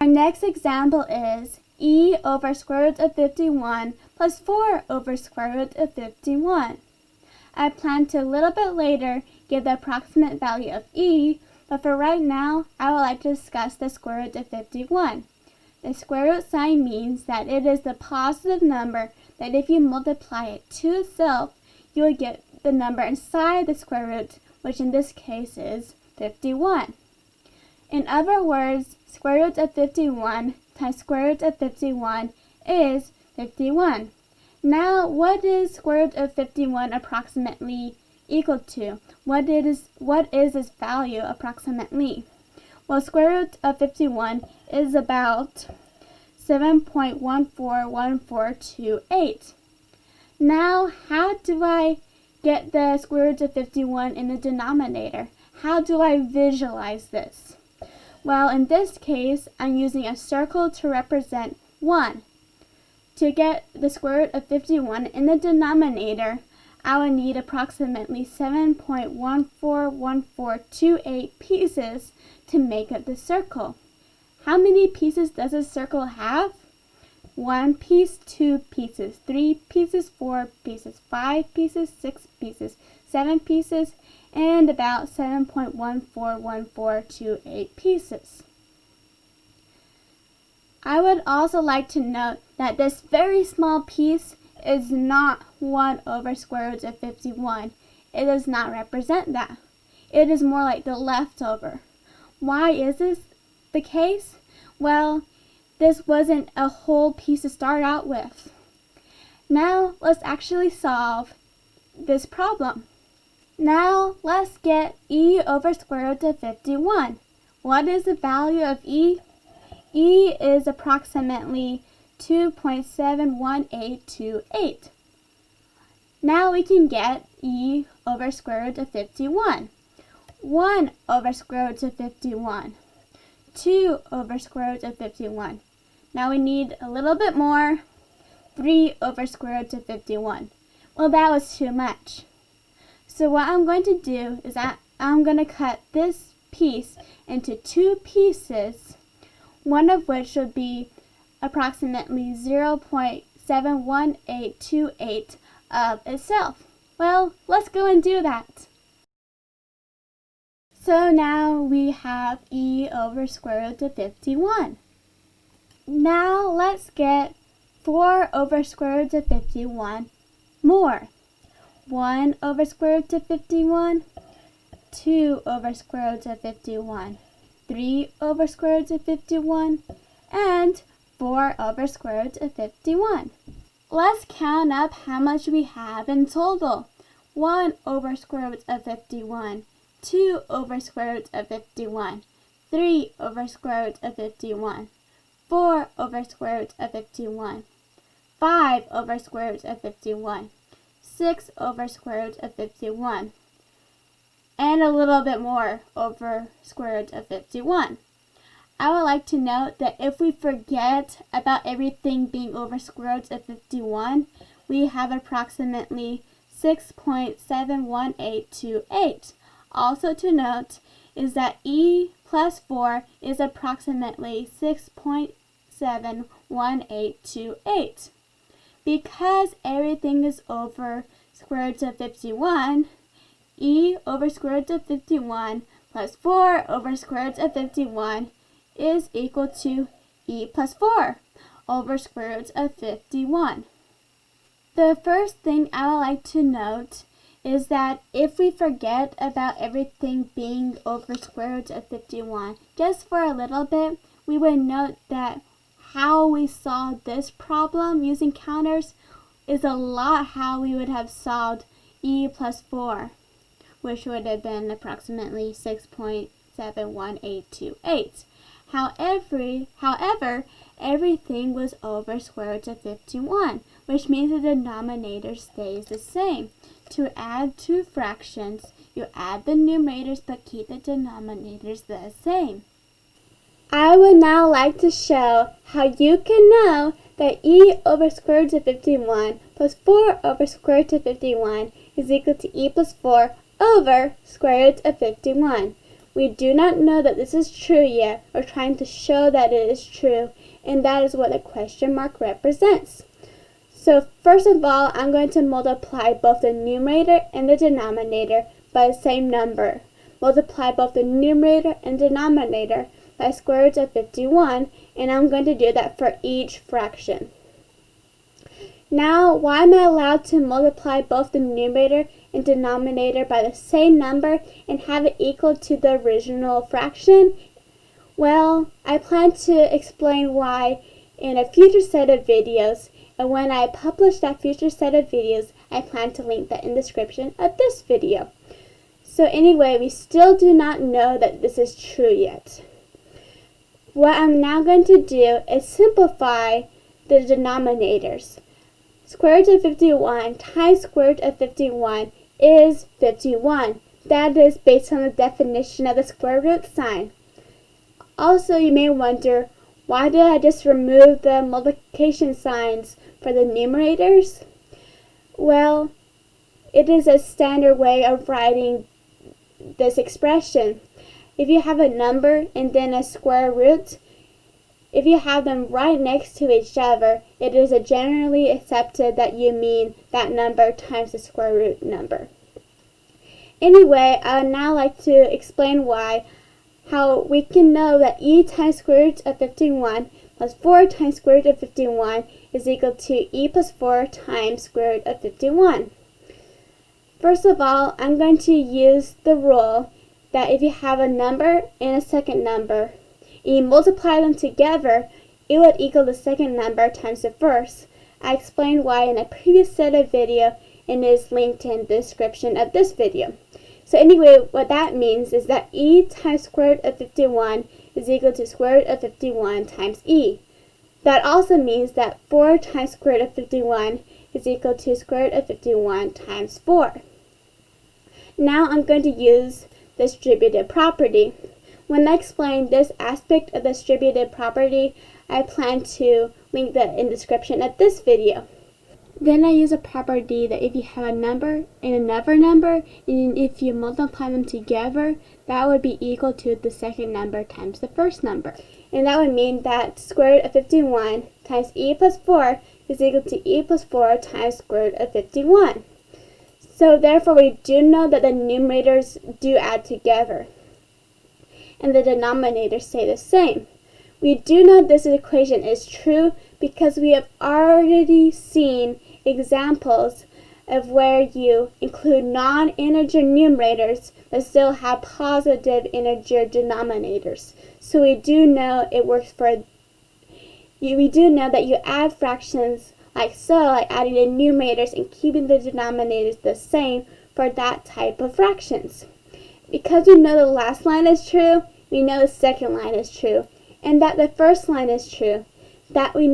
next example is e over square root of 51 plus 4 over square root of 51. I plan to a little bit later give the approximate value of e, but for right now, I would like to discuss the square root of 51. The square root sign means that it is the positive number that if you multiply it to itself, you will get the number inside the square root, which in this case is 51. In other words, square root of 51 times square root of 51 is 51. Now, what is square root of 51 approximately equal to? What is its value approximately? Well, square root of 51 is about 7.141428. Now, how do I get the square root of 51 in the denominator? How do I visualize this? Well, in this case, I'm using a circle to represent 1. To get the square root of 51 in the denominator, I would need approximately 7.141428 pieces to make up the circle. How many pieces does a circle have? 1 piece, 2 pieces, 3 pieces, 4 pieces, 5 pieces, 6 pieces, 7 pieces, and about 7.141428 pieces. I would also like to note that this very small piece is not 1 over square root of 51. It does not represent that. It is more like the leftover. Why is this the case? Well, this wasn't a whole piece to start out with. Now, let's actually solve this problem. Now, let's get e over square root of 51. What is the value of e? E is approximately 2.71828. Now we can get e over square root of 51. 1 over square root of 51. 2 over square root of 51. Now we need a little bit more. 3 over square root of 51. Well, that was too much. So what I'm going to do is I'm going to cut this piece into 2 pieces, one of which would be approximately 0.71828 of itself. Well, let's go and do that. So now we have e over square root of 51. Now let's get 4 over square root of 51 more. 1 over square root of 51, 2 over square root of 51, 3 over square root of 51, and 4 over square root of 51. Let's count up how much we have in total. 1 over square root of 51, 2 over square root of 51, 3 over square root of 51, 4 over square root of 51, 5 over square root of 51, 6 over square root of 51, and a little bit more over square root of 51. I would like to note that if we forget about everything being over square root of 51, we have approximately 6.71828. Also to note is that e plus 4 is approximately 6.71828. Because everything is over square root of 51, e over square root of 51 plus 4 over square root of 51 is equal to e plus 4 over square root of 51. The first thing I would like to note is that if we forget about everything being over square root of 51, just for a little bit, we would note that how we solved this problem using counters is a lot how we would have solved e plus 4, which would have been approximately 6.71828. However, everything was over square root of 51, which means the denominator stays the same. To add two fractions, you add the numerators but keep the denominators the same. I would now like to show how you can know that e over square root of 51 plus 4 over square root of 51 is equal to e plus 4 over square root of 51. we do not know that this is true yet. We're trying to show that it is true, and that is what the question mark represents. So first of all, I'm going to multiply both the numerator and the denominator by the same number. Multiply both the numerator and denominator by square root of 51, and I'm going to do that for each fraction. Now, why am I allowed to multiply both the numerator and denominator by the same number and have it equal to the original fraction? Well, I plan to explain why in a future set of videos, and when I publish that future set of videos, I plan to link that in the description of this video. So anyway, we still do not know that this is true yet. What I'm now going to do is simplify the denominators. Square root of 51 times square root of 51 is 51. That is based on the definition of the square root sign. Also, you may wonder, why did I just remove the multiplication signs for the numerators? Well, it is a standard way of writing this expression. If you have a number and then a square root, if you have them right next to each other, it is generally accepted that you mean that number times the square root number. Anyway, I would now like to explain how we can know that e times square root of 51 plus 4 times square root of 51 is equal to e plus 4 times square root of 51. First of all, I'm going to use the rule that if you have a number and a second number, and you multiply them together, it would equal the second number times the first. I explained why in a previous set of video, and it is linked in the description of this video. So anyway, what that means is that e times square root of 51 is equal to square root of 51 times e. That also means that 4 times square root of 51 is equal to square root of 51 times 4. Now I'm going to use the distributive property. When I explain this aspect of the distributive property, I plan to link that in the description of this video. Then I use a property that if you have a number and another number, and if you multiply them together, that would be equal to the second number times the first number. And that would mean that square root of 51 times e plus 4 is equal to e plus 4 times square root of 51. So therefore we do know that the numerators do add together, and the denominators stay the same. We do know this equation is true because we have already seen examples of where you include non-integer numerators but still have positive integer denominators. So we do know it works for you. We do know that you add fractions like adding the numerators and keeping the denominators the same for that type of fractions. Because we know the last line is true, we know the second line is true, and that the first line is true. That we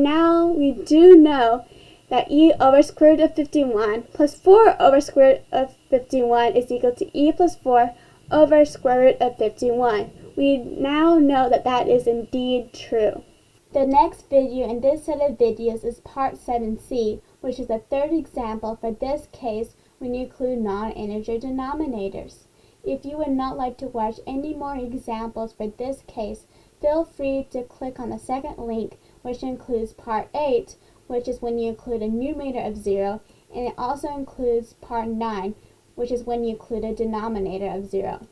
do know that e over square root of 51 plus 4 over square root of 51 is equal to e plus 4 over square root of 51. We now know that that is indeed true. The next video in this set of videos is part 7c, which is the third example for this case when you include non-integer denominators. If you would not like to watch any more examples for this case, feel free to click on the second link, which includes part 8, which is when you include a numerator of 0, and it also includes part 9, which is when you include a denominator of 0.